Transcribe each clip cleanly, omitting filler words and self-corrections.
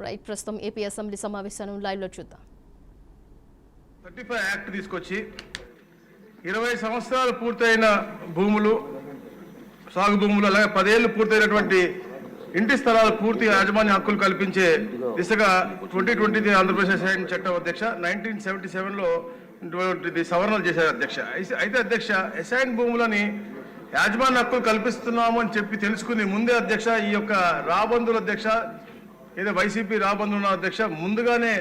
Right, ప్రస్తుతం AP assembly సమావేశాన్ని live లో చూద్దాం. 35 యాక్ట్ తీసుకొచ్చి 20 సంవత్సరాలు పూర్తయిన భూములు, సాగు భూములు, అలాగే 10 ఏళ్లు పూర్తయినటువంటి ఇంటి స్థలాలు పూర్తి యాజమాన్య హక్కులు కల్పించే దిశగా 2020 ఆంధ్రప్రదేశ్ అసైన్ చట్టం అధ్యక్ష 1977లో సవరణలు చేశారు అధ్యక్ష. అయితే అధ్యక్ష, అసైన్ భూములని యాజమాన్య హక్కులు కల్పిస్తున్నాము అని చెప్పి తెలుసుకుని ముందే అధ్యక్ష ఈ యొక్క రాబందుల అధ్యక్ష ఏదో వైసీపీ రాబందుల అధ్యక్ష ముందుగానే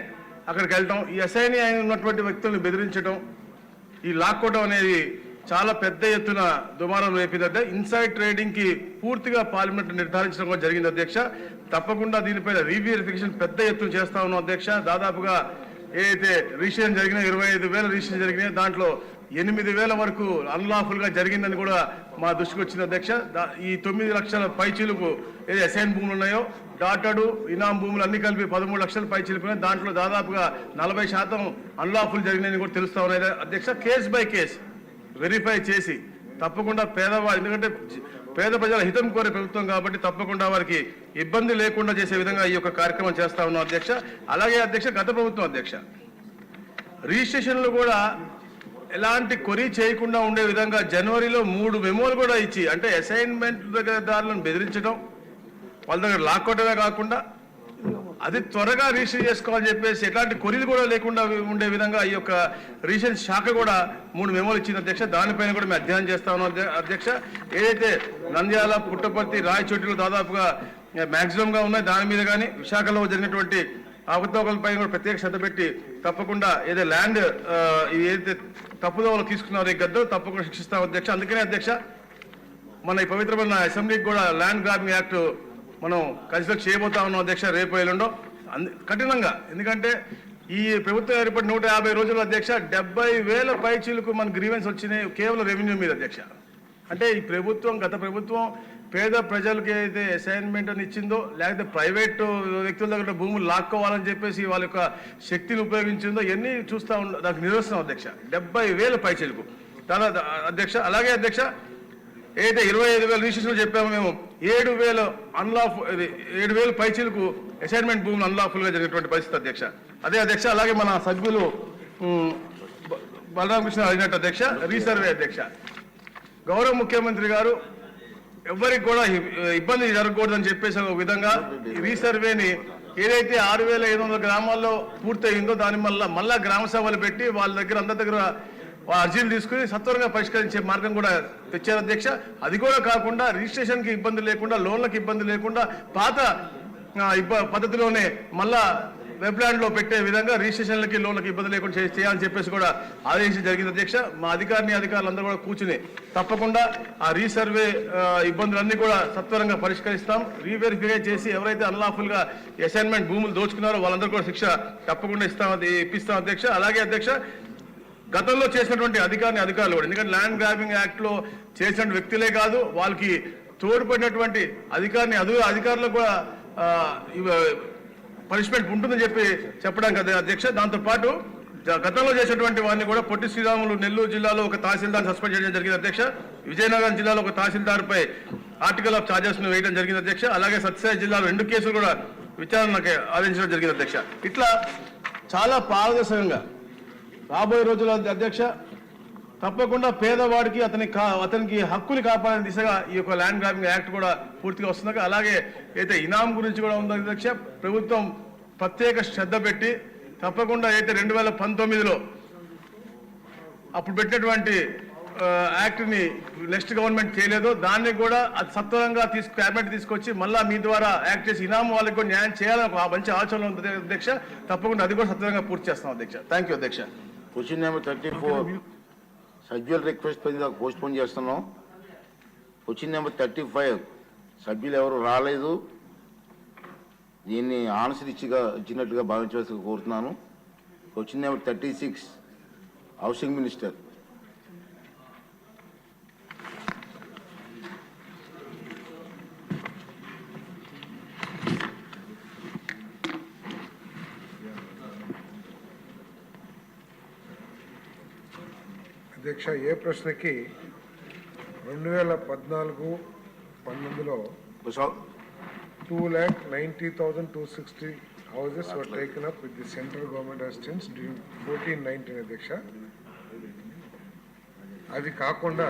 అక్కడికి వెళ్ళటం, ఈ అసైన్ అయిన ఉన్నటువంటి వ్యక్తులను బెదిరించడం, ఈ లాక్కోవడం అనేది చాలా పెద్ద ఎత్తున దుమారం రేపింది. ఇన్సైడ్ ట్రేడింగ్ కి పూర్తిగా పార్లమెంట్ నిర్ధారించడం కూడా జరిగింది అధ్యక్ష. తప్పకుండా దీనిపైన రీవెరిఫికేషన్ పెద్ద ఎత్తున చేస్తా ఉన్నాం అధ్యక్ష. దాదాపుగా ఏదైతే రిజిస్ట్రేషన్ జరిగినా 25,000 రిజిస్ట్రేషన్ జరిగినాయి, దాంట్లో 8,000 వరకు అన్లాఫుల్ గా జరిగిందని కూడా మా దృష్టికి వచ్చింది అధ్యక్ష. ఈ 9 లక్షల పైచీలకు ఏది అసైన్ భూములు ఉన్నాయో, డాటడు ఇనాం భూములు అన్ని కలిపి 13 లక్షల పైచీలుకున్నాయి. దాంట్లో దాదాపుగా 40% అన్లాఫుల్ జరిగినాయని కూడా తెలుస్తా ఉన్నాయి అధ్యక్ష. కేస్ బై కేస్ వెరిఫై చేసి తప్పకుండా పేదవాళ్ళు, ఎందుకంటే పేద ప్రజల హితం కోరే ప్రభుత్వం కాబట్టి తప్పకుండా వారికి ఇబ్బంది లేకుండా చేసే విధంగా ఈ యొక్క కార్యక్రమం చేస్తా ఉన్నాం అధ్యక్ష. అలాగే అధ్యక్ష, గత ప్రభుత్వం అధ్యక్ష రిజిస్ట్రేషన్లు కూడా ఎలాంటి కొరీ చేయకుండా ఉండే విధంగా జనవరిలో 3 మెమోలు కూడా ఇచ్చి, అంటే అసైన్మెంట్ దారులను బెదిరించడం, వాళ్ళ దగ్గర లాక్కోవడమే కాకుండా అది త్వరగా రిజిస్టర్ చేసుకోవాలని చెప్పేసి ఎట్లాంటి కొరీలు కూడా లేకుండా ఉండే విధంగా ఈ యొక్క రిజిస్ట్రేషన్ శాఖ కూడా 3 మెమోలు ఇచ్చింది అధ్యక్ష. దానిపైన కూడా మేము అధ్యయనం చేస్తా ఉన్నాం అధ్యక్ష. ఏదైతే నంద్యాల, పుట్టపర్తి, రాయచోటిలో దాదాపుగా మ్యాక్సిమంగా ఉన్నాయి, దాని మీద కానీ విశాఖలో జరిగినటువంటి అవకతవకలపై కూడా ప్రత్యేక శ్రద్ధ పెట్టి తప్పకుండా ఏదో ల్యాండ్ ఏదైతే తప్పుదోవలు తీసుకున్నారో ఈ గద్దరు తప్పకుండా శిక్షిస్తాం అధ్యక్ష. అందుకనే అధ్యక్ష మన ఈ పవిత్రమైన అసెంబ్లీకి కూడా ల్యాండ్ గ్రాబింగ్ యాక్ట్ మనం కన్సిడర్ చేయబోతా ఉన్నాం అధ్యక్ష రేపు ఎల్లుండో కఠినంగా. ఎందుకంటే ఈ ప్రభుత్వం ఏర్పడి 150 రోజుల అధ్యక్ష 70,000 పైచీలకు మన గ్రీవెన్స్ వచ్చినాయి కేవలం రెవెన్యూ మీద అధ్యక్ష. అంటే ఈ ప్రభుత్వం, గత ప్రభుత్వం పేద ప్రజలకు ఏదైతే అసైన్మెంట్ అని ఇచ్చిందో, లేకపోతే ప్రైవేట్ వ్యక్తుల దగ్గర భూములు లాక్కోవాలని చెప్పేసి వాళ్ళ యొక్క శక్తిని ఉపయోగించిందో ఇవన్నీ చూస్తూ దానికి నిరసనం అధ్యక్ష. 70,000 పైచీలకు దాదాపు అధ్యక్ష. అలాగే అధ్యక్ష ఏదైతే 25,000 రిజిస్ట్రేషన్ చెప్పామో మేము 7,000 పైచీలకు అసైన్మెంట్ భూములు అన్లాఫుల్ గా జరిగినటువంటి పరిస్థితి అధ్యక్ష. అదే అధ్యక్ష. అలాగే మన సభ్యులు బలరామకృష్ణ అడిగినట్టు అధ్యక్ష రీసర్వే అధ్యక్ష, గౌరవ ముఖ్యమంత్రి గారు ఎవరికి కూడా ఇబ్బంది జరగకూడదని చెప్పేసి ఒక విధంగా రీసర్వేని ఏదైతే 6,500 గ్రామాల్లో పూర్తయిందో దాని మళ్ళా గ్రామ సభలు పెట్టి వాళ్ళ దగ్గర అందరి దగ్గర అర్జీలు తీసుకుని సత్వరంగా పరిష్కరించే మార్గం కూడా తెచ్చారు అధ్యక్ష. అది కూడా కాకుండా రిజిస్ట్రేషన్కి ఇబ్బంది లేకుండా, లోన్లకు ఇబ్బంది లేకుండా పాత పద్ధతిలోనే మళ్ళా వెబ్లాండ్లో పెట్టే విధంగా రిజిస్ట్రేషన్లకి, లోన్లకి ఇబ్బంది లేకుండా చేయాలని చెప్పేసి కూడా ఆదేశించడం జరిగింది అధ్యక్ష. మా అధికారులందరూ కూడా కూర్చుని తప్పకుండా ఆ రీసర్వే ఇబ్బందులన్నీ కూడా సత్వరంగా పరిష్కరిస్తాం. రీవెరిఫై చేసి ఎవరైతే అన్లాఫుల్ గా అసైన్మెంట్ భూములు దోచుకున్నారో వాళ్ళందరూ కూడా శిక్ష తప్పకుండా ఇప్పిస్తాం అధ్యక్ష. అలాగే అధ్యక్ష, గతంలో చేసినటువంటి అధికారులు కూడా, ఎందుకంటే ల్యాండ్ గ్రాబింగ్ యాక్ట్ లో చేసిన వ్యక్తులే కాదు, వాళ్ళకి తోడ్పడినటువంటి అధికారులకు కూడా పనిష్మెంట్ ఉంటుందని చెప్పడానికి అధ్యక్ష. దాంతోపాటు గతంలో చేసినటువంటి వారిని కూడా పొట్టి శ్రీరాములు నెల్లూరు జిల్లాలో ఒక తహసీల్దార్ సస్పెండ్ చేయడం జరిగింది అధ్యక్ష. విజయనగరం జిల్లాలో ఒక తహసీల్దార్ పై ఆర్టికల్ ఆఫ్ చార్జెస్ ను వేయడం జరిగింది అధ్యక్ష. అలాగే సత్యసాయి జిల్లాలో 2 కేసులు కూడా విచారణకు ఆదేశించడం జరిగింది అధ్యక్ష. ఇట్లా చాలా పారదర్శకంగా రాబోయే రోజుల్లో అధ్యక్ష తప్పకుండా పేదవాడికి అతనికి హక్కుని కాపాడే దిశగా ఈ యొక్క ల్యాండ్ గ్రాబింగ్ యాక్ట్ కూడా పూర్తిగా వస్తుంది. అలాగే అయితే ఇనాం గురించి కూడా ఉంది అధ్యక్ష. ప్రభుత్వం ప్రత్యేక శ్రద్ధ పెట్టి తప్పకుండా అయితే 2019లో అప్పుడు పెట్టినటువంటి యాక్ట్ని నెక్స్ట్ గవర్నమెంట్ చేయలేదో దాన్ని కూడా అది సత్వరంగా క్యాబినెట్ తీసుకొచ్చి మళ్ళా మీ ద్వారా యాక్ట్ చేసి ఇనాం వాళ్ళకి కూడా న్యాయం చేయాలని ఒక మంచి ఆలోచన ఉంది అధ్యక్ష. తప్పకుండా అది కూడా సత్వరంగా పూర్తి చేస్తాం అధ్యక్ష. థ్యాంక్ యూ అధ్యక్ష. క్వశ్చన్ నెంబర్ 34 సభ్యుల రిక్వెస్ట్ పైన పోస్ట్ పోన్ చేస్తున్నాం. క్వశ్చన్ నెంబర్ 35 సభ్యులు ఎవరు రాలేదు, దీన్ని ఆన్సర్ ఇచ్చినట్టుగా భావించవలసి కోరుతున్నాను. Question number 36 housing minister. అధ్యక్ష, ఏ ప్రశ్నకి 2014-19లో 2,90,260 houses were taken up with the central government assistance during 14-19 అధ్యక్ష. అవి కాకుండా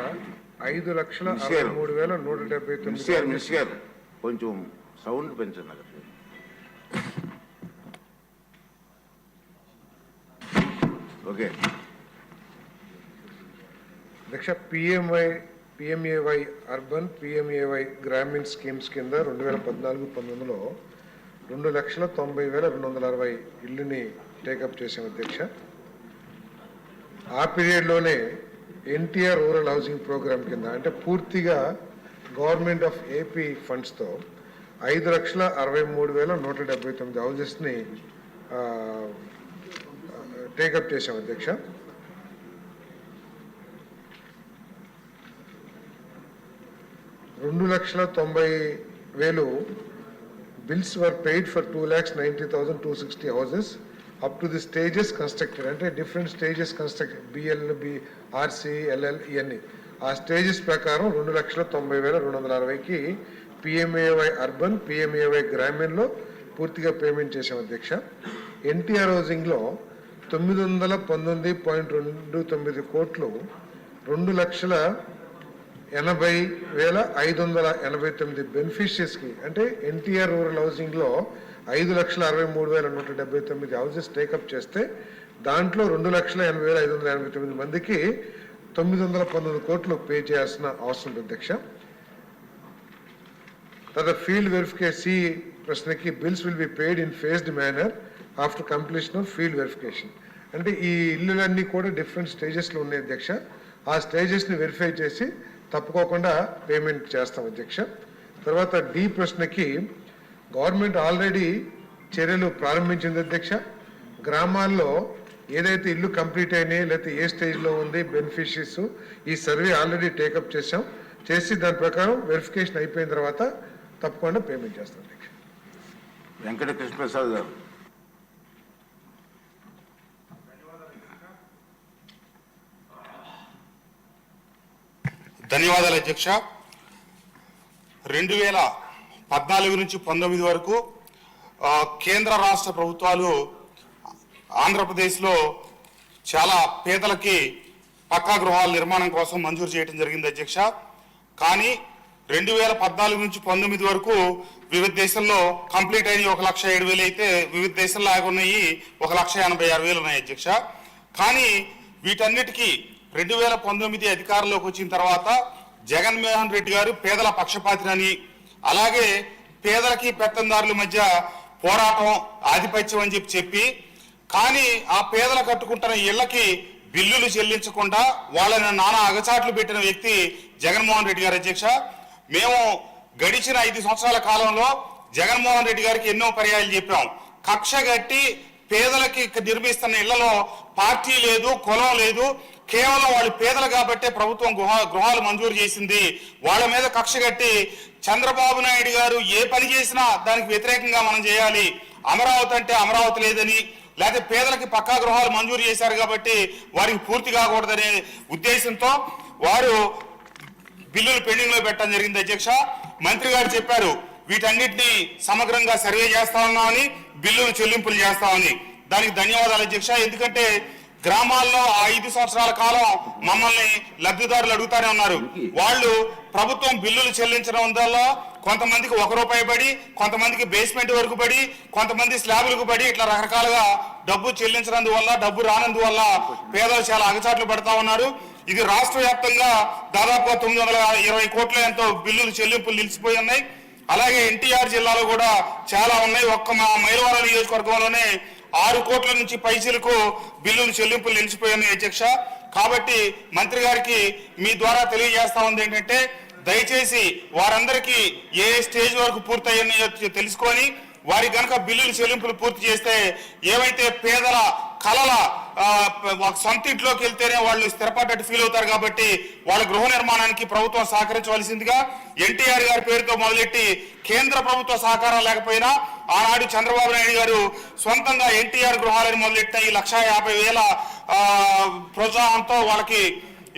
5,63,179 మినిస్టర్ గారు కొంచెం సౌండ్ పెంచండి అక్కడ. ఓకే అధ్యక్ష, PMAY urban, PMAY Grameen schemes కింద 2014-19లో 2,90,260 ఇల్లుని టేకప్ చేసాం అధ్యక్ష. ఆ పీరియడ్లోనే ఎన్టీఆర్ రూరల్ హౌసింగ్ ప్రోగ్రామ్ కింద అంటే పూర్తిగా గవర్నమెంట్ ఆఫ్ ఏపీ ఫండ్స్తో 5,63,179 హౌజెస్ని టేకప్ చేసాం అధ్యక్ష. $2,90,000 bills were paid for 2,90,260 houses up to the stages constructed. అంటే different stages constructed, B L B, R C, L L ఇవన్నీ ఆ స్టేజెస్ ప్రకారం 2,90,260కి పిఎంఏవై అర్బన్, పిఎంఏవై గ్రామీణ్లో పూర్తిగా పేమెంట్ చేసాం అధ్యక్ష. ఎన్టీఆర్ హౌసింగ్లో 919.29 కోట్లు 2,80,589 బెనిఫిషియర్స్కి అంటే ఎన్టీఆర్ రూరల్ హౌసింగ్లో 5,63,179 హౌసెస్ టేకప్ చేస్తే దాంట్లో 2,80,589 మందికి 919 కోట్లు పే చేయాల్సిన అవసరం ఉంది అధ్యక్ష. తర్వాత ఫీల్డ్ వెరిఫికేషన్ ప్రశ్నకి bills will be paid in phased manner after completion of field verification. అంటే ఈ ఇల్లులన్నీ కూడా డిఫరెంట్ స్టేజెస్లో ఉన్నాయి అధ్యక్ష. ఆ స్టేజెస్ని వెరిఫై చేసి తప్పుకోకుండా పేమెంట్ చేస్తాం అధ్యక్ష. తర్వాత డి ప్రశ్నకి గవర్నమెంట్ ఆల్రెడీ చర్యలు ప్రారంభించింది అధ్యక్ష. గ్రామాల్లో ఏదైతే ఇల్లు కంప్లీట్ అయినాయి లేకపోతే ఏ స్టేజ్లో ఉంది బెనిఫిషరీస్ ఈ సర్వే ఆల్రెడీ టేకప్ చేసి దాని ప్రకారం వెరిఫికేషన్ అయిపోయిన తర్వాత తప్పకుండా పేమెంట్ చేస్తాం అధ్యక్ష. వెంకట కృష్ణప్రసాద్ గారు. ధన్యవాదాలు అధ్యక్ష. 2014 నుంచి 19 వరకు కేంద్ర రాష్ట్ర ప్రభుత్వాలు ఆంధ్రప్రదేశ్లో చాలా పేదలకి పక్కా గృహాల నిర్మాణం కోసం మంజూరు చేయడం జరిగింది అధ్యక్ష. కానీ 2014 నుంచి 19 వరకు వివిధ దేశాల్లో కంప్లీట్ అయిన 1,07,000 అయితే వివిధ దేశాల్లో ఆగున్నాయి 1,86,000 ఉన్నాయి అధ్యక్ష. కానీ వీటన్నిటికీ 2019 అధికారంలోకి వచ్చిన తర్వాత జగన్మోహన్ రెడ్డి గారు పేదల పక్షపాతినని, అలాగే పేదలకి పెత్తందారుల మధ్య పోరాటం ఆధిపత్యం అని చెప్పి కానీ ఆ పేదలు కట్టుకుంటున్న ఇళ్లకి బిల్లులు చెల్లించకుండా వాళ్ళని నానా అగచాట్లు పెట్టిన వ్యక్తి జగన్మోహన్ రెడ్డి గారు అధ్యక్ష. మేము గడిచిన 5 సంవత్సరాల కాలంలో జగన్మోహన్ రెడ్డి గారికి ఎన్నో పర్యాయాలు చెప్పాం. కక్ష కట్టి పేదలకి నిర్మిస్తున్న ఇళ్లలో పార్టీ లేదు, కులం లేదు, కేవలం వాళ్ళు పేదలు కాబట్టే ప్రభుత్వం గృహాలు మంజూరు చేసింది. వాళ్ళ మీద కక్ష కట్టి చంద్రబాబు నాయుడు గారు ఏ పని చేసినా దానికి వ్యతిరేకంగా మనం చేయాలి, అమరావతి అంటే అమరావతి లేదని, లేకపోతే పేదలకి పక్కా గృహాలు మంజూరు చేశారు కాబట్టి వారికి పూర్తి కాకూడదనే ఉద్దేశంతో వారు బిల్లులు పెండింగ్ లో పెట్టడం జరిగింది అధ్యక్ష. మంత్రి గారు చెప్పారు వీటన్నిటిని సమగ్రంగా సర్వే చేస్తా ఉన్నామని, బిల్లులు చెల్లింపులు చేస్తామని. దానికి ధన్యవాదాలు అధ్యక్ష. ఎందుకంటే గ్రామాల్లో ఆ 5 సంవత్సరాల కాలం మమ్మల్ని లబ్ధిదారులు అడుగుతానే ఉన్నారు. వాళ్ళు ప్రభుత్వం బిల్లులు చెల్లించడం వల్ల కొంతమందికి ₹1 పడి, కొంతమందికి బేస్మెంట్ వరకు పడి, కొంతమంది స్లాబులకు పడి ఇట్లా రకరకాలుగా డబ్బు చెల్లించినందువల్ల, డబ్బు రానందువల్ల పేదలు చాలా అగచాట్లు పడతా ఉన్నారు. ఇది రాష్ట్ర వ్యాప్తంగా దాదాపుగా 920 కోట్ల ఎంతో బిల్లులు చెల్లింపులు నిలిచిపోయి ఉన్నాయి. అలాగే ఎన్టీఆర్ జిల్లాలో కూడా చాలా ఉన్నాయి. ఒక్క మా మైలవరం నియోజకవర్గంలోనే 6 కోట్ల నుంచి పైసలకు బిల్లులు చెల్లింపులు నిలిచిపోయి ఉన్నాయి అధ్యక్ష. కాబట్టి మంత్రి గారికి మీ ద్వారా తెలియజేస్తా ఉంది ఏంటంటే దయచేసి వారందరికీ ఏ స్టేజ్ వరకు పూర్తయ్యాయో తెలుసుకొని వారి కనుక బిల్లులు చెల్లింపులు పూర్తి చేస్తే ఏవైతే పేదల కళల సొంత ఇంట్లోకి వెళ్తేనే వాళ్ళు స్థిరపడ్డట్టు ఫీల్ అవుతారు. కాబట్టి వాళ్ళ గృహ నిర్మాణానికి ప్రభుత్వం సహకరించవలసిందిగా ఎన్టీఆర్ గారి పేరుతో మొదలెట్టి కేంద్ర ప్రభుత్వ సహకారం లేకపోయినా ఆనాడు చంద్రబాబు నాయుడు గారు సొంతంగా ఎన్టీఆర్ గృహాలను మొదలెట్టిన ఈ 1,50,000 ప్రోత్సాహంతో వాళ్ళకి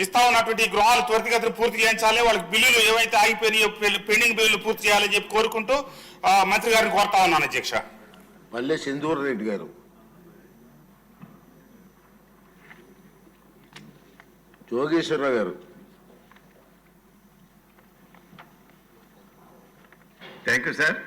ఇస్తా ఉన్నటువంటి గృహాలు త్వరితగతిన పూర్తి చేయించాలి, వాళ్ళకి బిల్లులు ఏవైతే ఆగిపోయినాయో పెండింగ్ బిల్లులు పూర్తి చేయాలని చెప్పి కోరుకుంటూ మంత్రి గారిని కోరుతా ఉన్నాను అధ్యక్ష. పల్లె సింధూర్ రెడ్డి గారు, జోగేశ్వరరావు గారు, థ్యాంక్ యూ సార్.